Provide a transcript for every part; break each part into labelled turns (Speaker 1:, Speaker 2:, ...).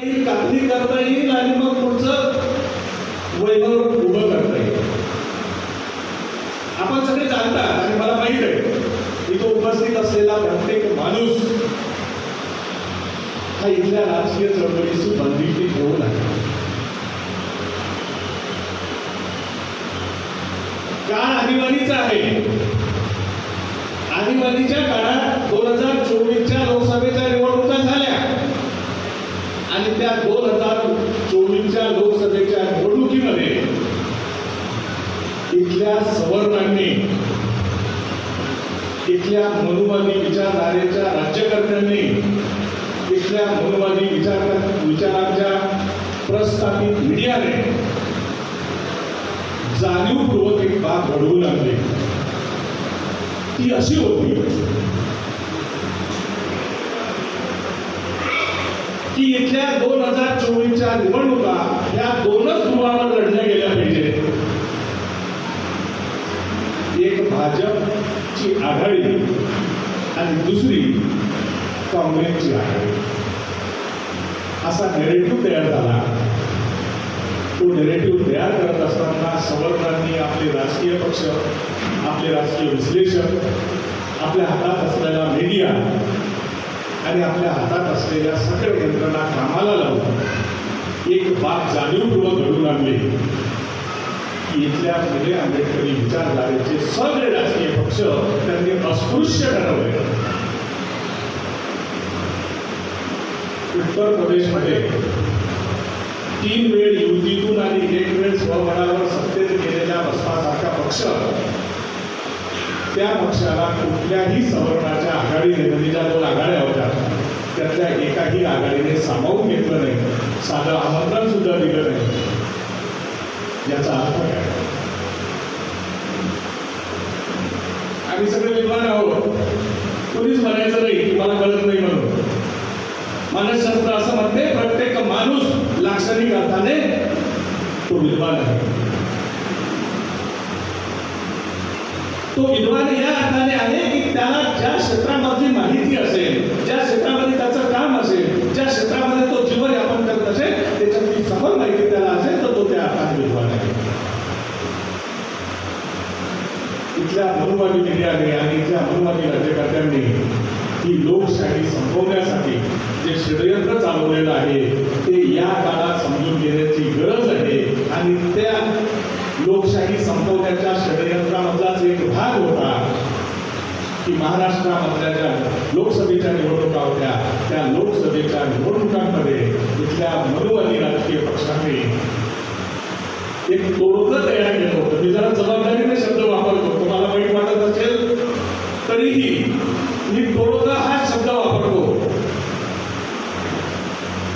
Speaker 1: कापणी करता येईल आणि मग पुढचं वैभव उभं करता येईल. आपण सगळे जाणतात आणि मला माहित आहे इथं उपस्थित असलेला प्रत्येक माणूस हा इथल्या राजकीय चळवळीशी बंदिशी ठेवून आहे. काळ आणीबाणीचा आहे. आणीबाणीच्या काळात 2024च्या लोकसभेच्या निवडणुका झाल्या आणि त्या 2024च्या लोकसभेच्या निवडणुकीमध्ये इथल्या सवर्णांनी, इथल्या मनुवादी विचारधारेच्या राज्यकर्त्यांनी, इथल्या मनुवादी विचारांच्या प्रस्थापित मीडियाने जाणीवपूर्वक एक बाब घडवून आणली. ती अशी होती की इथल्या 2024च्या निवडणुका या दोनच ध्रुवावर लढल्या गेल्या पाहिजेत. एक भाजपची आघाडी आणि दुसरी काँग्रेसची आघाडी. असा नॅरेटिव्ह तयार झाला. तो नॅरेटिव्ह तयार करत असताना सवर्णांनी आपले राजकीय पक्ष, आपले राजकीय विश्लेषक, आपल्या हातात असलेला मीडिया आणि आपल्या हातात असलेल्या सकल यंत्रणा कामाला लावून एक बाब जाणीवपूर्वक घडून आणली की इथल्या फुले आंबेडकरी विचारधारेचे सगळे राजकीय पक्ष त्यांनी अस्पृश्य ठरवले. उत्तर प्रदेशमध्ये 3 वेळ युतीतून आणि 1 वेळ स्वबळावर सत्तेत गेलेला बसपासारखा पक्ष, त्या पक्षाला कुठल्याही सवर्णाच्या आघाडीने, ज्या 2 आघाड्या होत्या त्यातल्या एकाही आघाडीने सामावून घेतलं नाही, साधं आमंत्रण सुद्धा दिलं नाही. याचा अर्थ काय? आम्ही सगळे विद्वान आहोत. कोणीच म्हणायचं नाही की मला कळत नाही म्हणून. मानसशास्त्र असं म्हणते प्रत्येक माणूस लाक्षणिक अर्थाने तो विद्वान आहे. तो विद्वान या अर्थाने आहे की त्याला ज्या क्षेत्रामधली माहिती असेल, ज्या क्षेत्रामध्ये त्याचं काम असेल, ज्या क्षेत्रामध्ये तो जीवनयापन करत असेल, त्याच्यातली सफल माहिती त्याला असेल तर तो त्या अर्थाने विद्वान आहे. इथल्या मनुवादी मीडियाने आणि इथल्या मनुवादी राज्यकर्त्यांनी ही लोकशाही संपवण्यासाठी जे षडयंत्र चालवलेलं आहे ते या काळात समजून घेण्याची गरज आहे. आणि त्या लोकशाही संपवण्याच्या षडयंत्रामधलाच एक भाग होता की महाराष्ट्रामधल्या ज्या लोकसभेच्या निवडणुका होत्या त्या लोकसभेच्या निवडणुकांमध्ये इथल्या मनुवादी राजकीय पक्षांनी एक तोडगं तयार केलं होतं. मी जरा जबाबदारीने शब्द वापरतो, तुम्हाला वाईट वाटत असेल तरीही मी तोडगा हा शब्द वापरतो.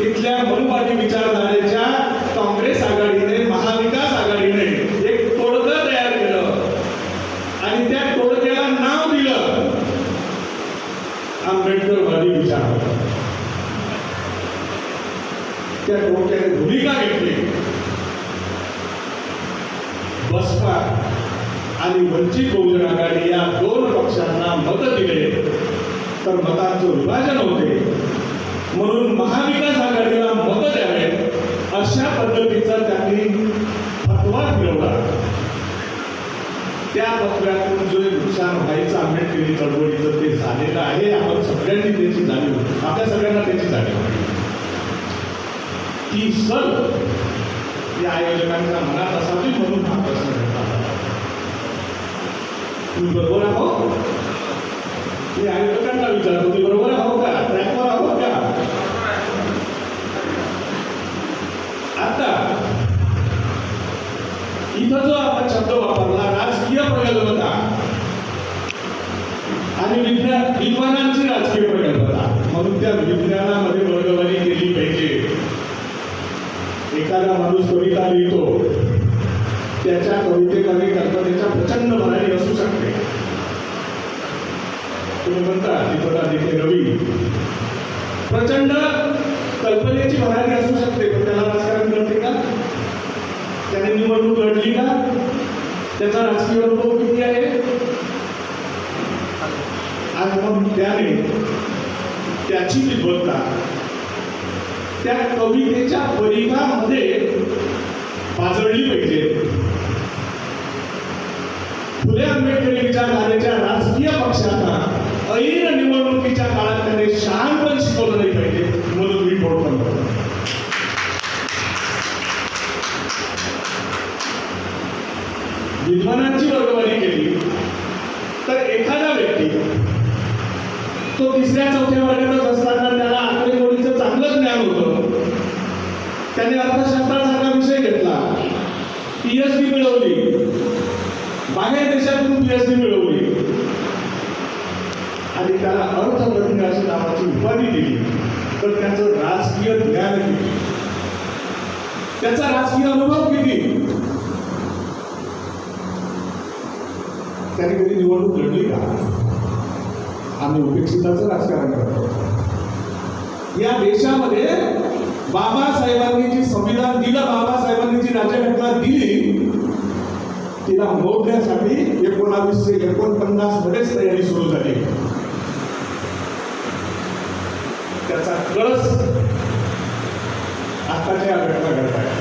Speaker 1: इथल्या मनुवादी विचारधारेच्या काँग्रेस आघाडीने, महाविकास आघाडीने एक तोडगं तयार केलं आणि त्या तोडग्याला नाव दिलं आंबेडकरवादी विचारधारा. त्या तोडग्याने भूमिका घेतली. बसपा आणि वंचित बहुजन आघाडी या 2 पक्षांना मत दिले तर मतांचं विभाजन होते, म्हणून महाविकास आघाडीला मत द्यावे अशा पद्धतीचा त्यांनी फतवा फिरवला. त्या फतव्यातून जो नुकसान व्हायचं आंबेडकरी चळवळीचं ते झालेलं आहे. आपण सगळ्यांनी त्याची जाणीव, आपल्या सगळ्यांना त्याची जाणीव आहे. ती सर या आयोजकांच्या मनात असावी म्हणून हा प्रश्न घेतला. तुम्ही बरोबर आहो? मी आयोजकांना विचारतो, तुम्ही बरोबर आहो का? ट्रॅकवर आहोत का? आता इथं जो आपण शब्द वापरला राजकीय प्रगल्भता आणि विद्वानांची राजकीय प्रगल्भता, म्हणून त्या विज्ञानामध्ये वर्गवारी केली पाहिजे. एखादा माणूस कविता लिहितो, त्याच्या कवितेमध्ये कल्पनेच्या प्रचंड भरारी असू शकते. तुम्ही म्हणता तिथे रवी, प्रचंड कल्पनेची भरारी असू शकते, पण त्याला राजकारण कळते का? त्याने निवडणूक लढली का? त्याचा राजकीय अनुभव किती आहे? आणि मग त्याने त्याची विद्वत्ता त्या कवितेच्या परिघामध्ये पाजळली पाहिजे. फुले आंबेडकरी विचारधारेच्या राजकीय पक्षांना ऐन निवडणुकीच्या काळात त्याने शहाणपण शिकवलं नाही पाहिजे, म्हणून मी वोट करतो. विद्वानांची वर्गवारी केली तर एखादा व्यक्ती तो तिसऱ्या चौथ्या वर्गातच असताना त्याला आकडेमोडीचं चांगलं ज्ञान होतं, त्याने अर्थशास्त्रासारखा विषय घेतला, PhD मिळवली, बाहेर देशातून PhD मिळवली आणि त्याला अर्थतज्ञ अशी नावाची उपाधी दिली, तर त्याचं राजकीय ज्ञान किती, त्याचा राजकीय अनुभव किती, त्याने कधी निवडणूक लढली का? आम्ही उपेक्षिताचं राजकारण करतो. या देशामध्ये बाबासाहेबांनी जी संविधान दिलं, बाबासाहेबांनी जी राज्यघटना दिली, तिला मोडण्यासाठी 1949 मध्येच तयारी सुरू झाली. त्याचा कळस आताच्या घटना घडत आहे.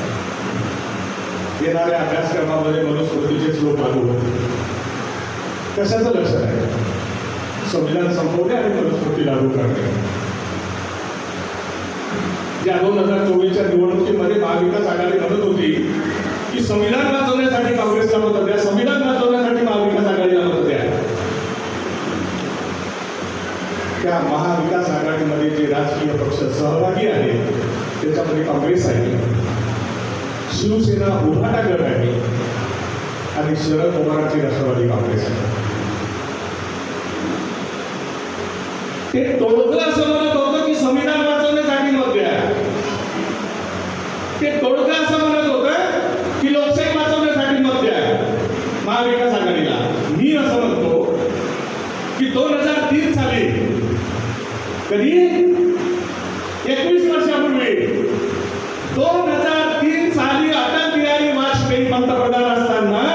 Speaker 1: येणाऱ्या अभ्यासक्रमामध्ये मनुस्मृतीचे श्लोक लागू होते. कशाचं लक्षण आहे? संविधान संपवणे आणि मनुस्मृती लागू करणे. या 2024च्या निवडणुकीमध्ये महाविकास आघाडी म्हणत होती की संविधान वाचवण्यासाठी काँग्रेसला मत द्या, संविधान वाचवण्यासाठी महाविकास आघाडीला मत द्या. त्या महाविकास आघाडीमध्ये जे राजकीय पक्ष सहभागी आहेत त्याच्यामध्ये काँग्रेस आहे, शिवसेना उभाटा गट आहे आणि शरद पवारांची राष्ट्रवादी काँग्रेस आहे. ते तोडकं असं म्हणत होतं की संविधान वाचवण्यासाठी मत द्या, ते तोडकं असं म्हणत होतं की लोकशाही वाचवण्यासाठी मत द्या महाविकास आघाडीला. मी असं म्हणतो की 2003 साली, कधी 21 वर्षापूर्वी 2003 साली अटल बिहारी वाजपेयी पंतप्रधान असताना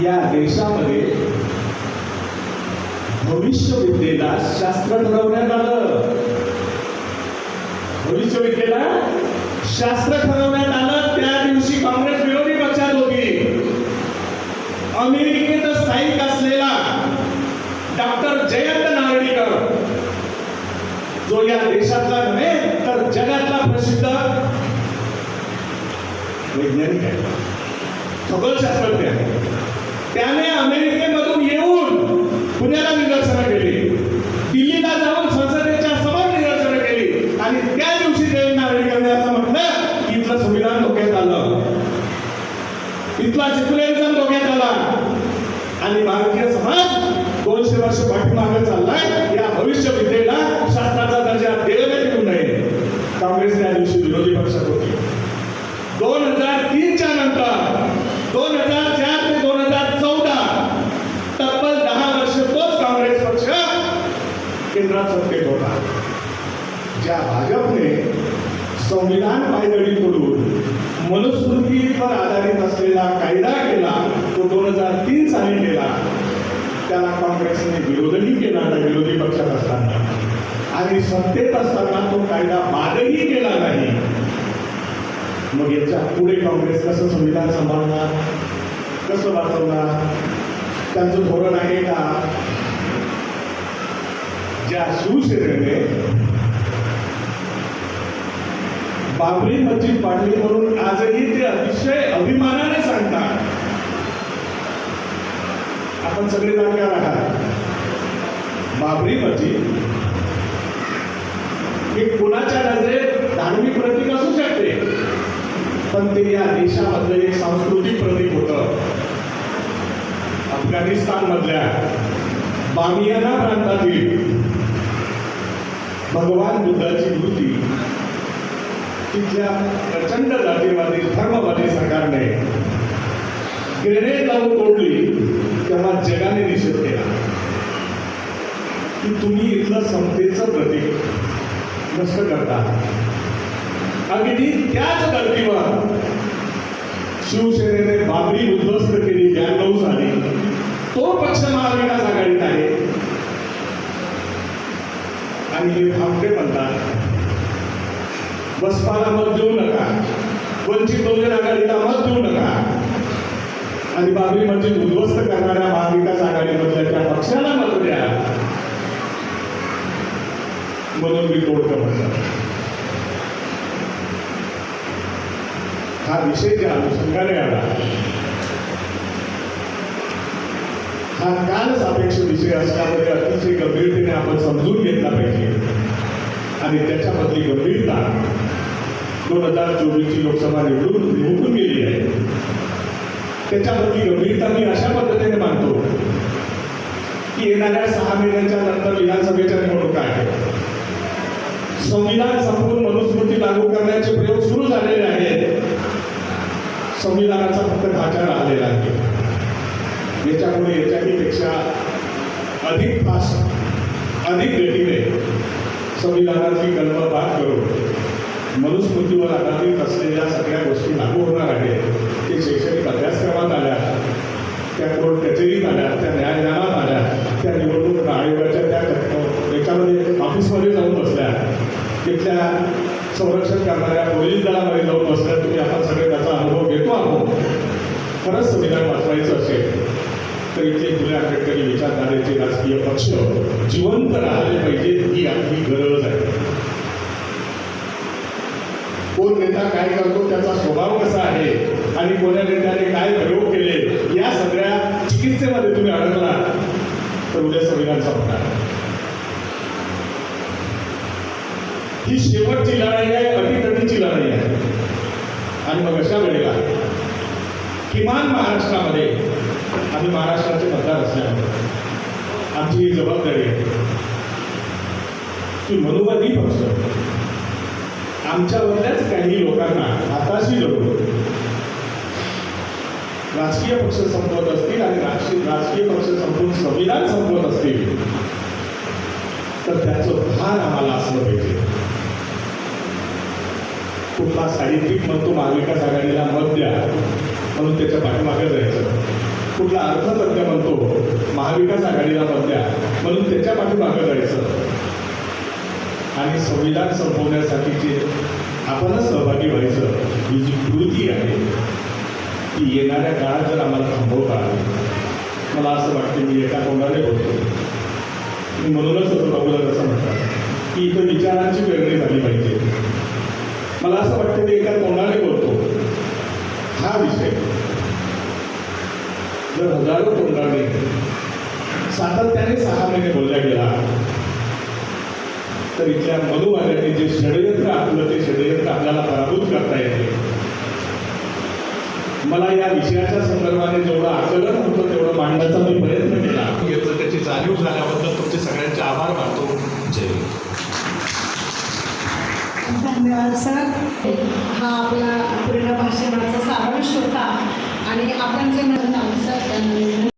Speaker 1: या देशामध्ये भविष्यविद्येला शास्त्र ठरवण्यात आलं. भविष्यविद्येला शास्त्र ठरवण्यात आलं. त्या दिवशी काँग्रेस विरोधी पक्षात होती. अमेरिकेत स्थायिक असलेला डॉक्टर जयंत नारळीकर, जो या देशातला नव्हे तर जगातला प्रसिद्ध वैज्ञानिक आहे, खगोलशास्त्रज्ञ आहे, त्याने अमेरिकेमधून येऊन पुण्याला निदर्शनं केली, दिल्लीला जाऊन संसदेच्या समोर निदर्शनं केली आणि त्या दिवशी जयंत नारळीकरने असं म्हटलं की इथलं संविधान धोक्यात आलं, इथला सेक्युलरिझम धोक्यात आला आणि भारतीय समाज 200 वर्ष पाठीमागे चाललाय. या भविष्यविद्येला शास्त्राचा दर्जा देण्यात येऊ नये. काँग्रेस त्या दिवशी विरोधी पक्षात होती. 2003च्या नंतर 2004 ते 2014 तब्बल 10 वर्ष तोच काँग्रेस पक्ष केंद्रात सत्तेत होता. ज्या भाजपने संविधान पायदळी तोडून मनुस्मृतीवर आधारित असलेला कायदा केला, तो 2003 साली केला, त्याला काँग्रेसने विरोधही केला नाही विरोधी पक्षात असताना, आणि सत्तेत असताना तो कायदा बादही केला नाही. मग याच्या पुढे काँग्रेस कसं संविधान सांभाळणार, कसं वाचवणार, त्यांचं धोरण आहे का? ज्या शिवसेनेने बाबरी मस्जिद पाडली म्हणून आजही ते अतिशय अभिमानाने सांगतात. आपण सगळे जाणकार आहात, बाबरी मस्जिद हे कुणाच्या नजरेत धार्मिक प्रतीक असू शकते, पण ते या देशामधलं एक सांस्कृतिक प्रतीक होतं. अफगाणिस्तान मधल्या बामियाना प्रांतातील भगवान बुद्धाची मूर्ती तिथल्या प्रचंड जातीवादी धर्मवादी सरकारने ग्रेनेड लावून तोडली, तेव्हा जगाने निषेध केला की तुम्ही इथलं समतेचं प्रतीक नष्ट करता. अगदी त्याच धर्तीवर शिवसेनेने बाबरी उद्ध्वस्त केली 92 साली. तो पक्ष महाविकास आघाडीत आहे आणि हे भामटे म्हणतात बसपाला मत देऊ नका, वंचित बहुजन आघाडीला मत देऊ नका आणि बाबरी मस्जिद उद्ध्वस्त करणाऱ्या महाविकास आघाडीमधल्या त्या पक्षाला मत द्या म्हणून मी तोडकं म्हणतो. हा विषय ज्या अनुषंगाने आला हा काल सापेक्ष विषय असल्यामुळे अतिशय गंभीरतेने आपण समजून घेतला पाहिजे आणि त्याच्यामधली गंभीरता 2024ची लोकसभा निवडून गेली आहे. त्याच्यामधली गंभीरता मी अशा पद्धतीने मानतो की येणाऱ्या 6 महिन्यांच्या नंतर विधानसभेच्या निवडणुका आहेत. संविधान संपूर्ण मनुस्मृती लागू करण्याचे प्रयोग सुरू झालेले आहेत. संविधानाचा फक्त ढाचा राहिलेला आहे. याच्यामुळे याच्यापेक्षा अधिक फास्ट अधिक गतीने संविधानाची कल्पपात करून मनुस्मृतीवर आधारित असलेल्या सगळ्या गोष्टी लागू होणार आहेत. ते शैक्षणिक अभ्यासक्रमात आल्या, त्या कोर्ट कचेरीत आल्या, त्या न्यायदानात आल्या, त्या निवडणूक आयोगाच्या त्या याच्यामध्ये ऑफिसमध्ये जाऊन बसल्या, तिथल्या संरक्षण करणाऱ्या पोलीस दलामध्ये जाऊन बसल्या. तुम्ही आपण सगळे त्याचा अनुभव घेतो आहोत. खरंच संविधान वाचवायचं असेल तर इथे फुले आंबेडकरी विचारधारेचे राजकीय पक्ष जिवंत राहिले पाहिजे ही आपली गरज आहे. कोण नेता काय करतो, त्याचा स्वभाव कसा आहे आणि कोण्या नेत्याने काय प्रयोग केले या सगळ्या चिकित्सेमध्ये तुम्ही अडकला तर उद्या संविधान संपणार. ही शेवटची लढाई आहे, अटीतटीची लढाई आहे. आणि मग अशा वेळेला किमान महाराष्ट्रामध्ये आम्ही महाराष्ट्राचे मतदार असल्यामुळे आमची ही जबाबदारी आहे की मनुवादी पक्ष आमच्यावरल्याच काही लोकांना हाताशी धरून राजकीय पक्ष संपवत असतील आणि राजकीय पक्ष संपवून संविधान संपवत असतील तर त्याचं भान आम्हाला असलं पाहिजे. कुठला साहित्यिक म्हणतो महाविकास आघाडीला मत द्या म्हणून त्याच्या पाठीमागे जायचं, कुठला अर्थतज्ञ म्हणतो महाविकास आघाडीला मत द्या म्हणून त्याच्या पाठीमागे जायचं आणि संविधान संपवण्यासाठीचे आपणच सहभागी व्हायचं. ही जी कृती आहे ती येणाऱ्या काळात जर आम्हाला थांबवता मला असं वाटतं मी एका तोंडाने बोलतो. मी म्हणूनच असं बाबूला असं म्हणतात की इथं विचारांची पेरणी झाली पाहिजे. मला असं वाटतं मी एका तोंडाने बोलतो. हा विषय जर हजारो तोंडाने सातत्याने 6 महिने बोलला गेला तर इथल्या मनुवाद्यांनी जे षडयंत्र आपलं ते षडयंत्र आपल्याला पराभूत करता येते. मला या विषयाच्या संदर्भाने जेवढं आकलन होतं तेवढं मांडण्याचा मी प्रयत्न केला. याचं त्याची जाणीव झाल्याबद्दल तुमचे सगळ्यांचे आभार मानतो. जय हिंद.
Speaker 2: धन्यवाद सर. हा आपला पूर्ण भाषणाचा सारांश होता आणि आपण जे म्हणत आहोत सर